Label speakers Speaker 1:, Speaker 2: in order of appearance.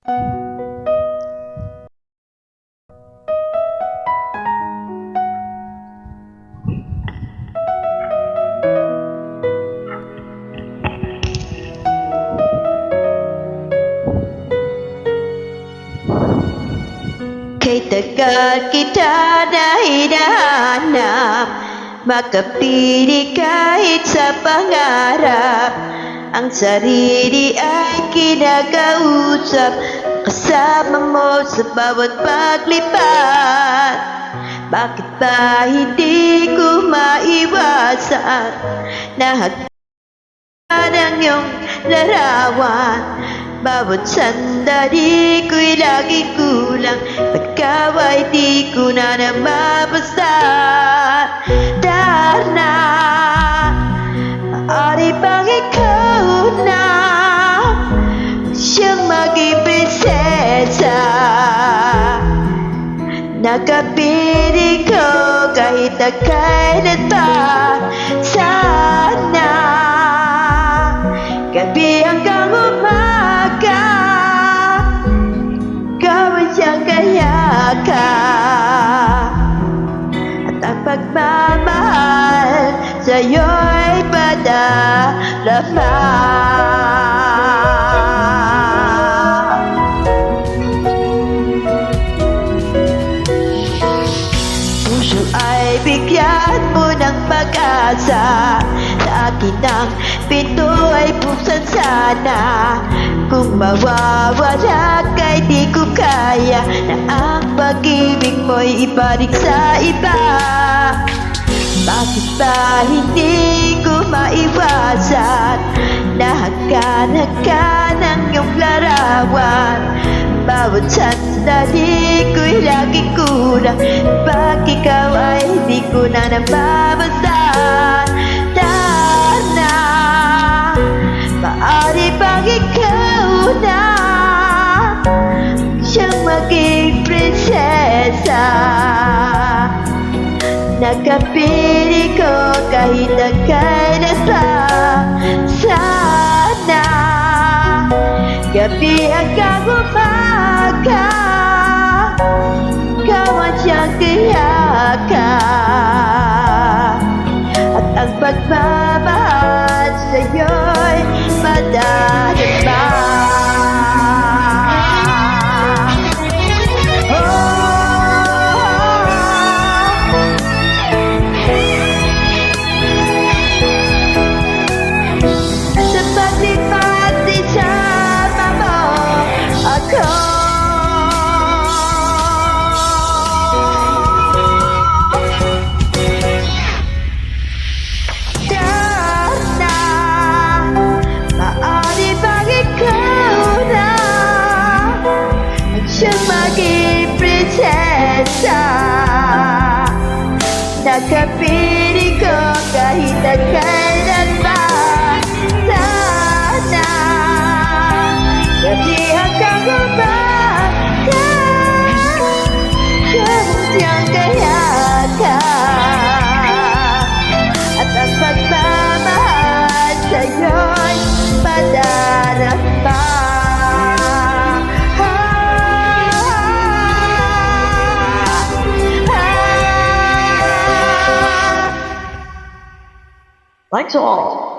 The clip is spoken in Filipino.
Speaker 1: Kay tagal kita na hinahanap, makapili kahit sa pangarap. Ang sarili ay kinakausap, kasama mo sa bawat paglipat. Bakit ba hindi ko maiwasan na hagdan ang iyong larawan? Bawat sandali ko'y lagi kulang, pagkaw ay di ko na namabastan. Darna, maaari bang ikaw na siyang maging prinsesa? Nakapiling ko kahit na kailan pa. Sana gabi hanggang umaga gawin siyang kayaka, at ang pagmamahal sa'yo'y padarama. Puso ay bigyan mo ng pag-asa, sa akin ang pinto ay buksan sana. Kung mawawala ka'y di ko kaya na ang pag-ibig mo'y ibalik sa iba. Bakit ba hindi ko maiwasan na hagkan-hagkan ang iyong larawan? Bawat sandali ko'y lagi kulang, pag ikaw ay di ko na nababastan. Darna, maaari bang ikaw na siyang maging prinsesa? Nakapili ko kahit na kailan pa. Sana gabi hanggang umaga gawan siyang tiyaka, at ang pagmamahal sa'yo'y madarama. Nakapili ko kahit na kailan pa. Sana gabi hanggang umaga gawin siyang kayaka, at ang pagmamahal sa'yo'y padarama.
Speaker 2: Thanks all.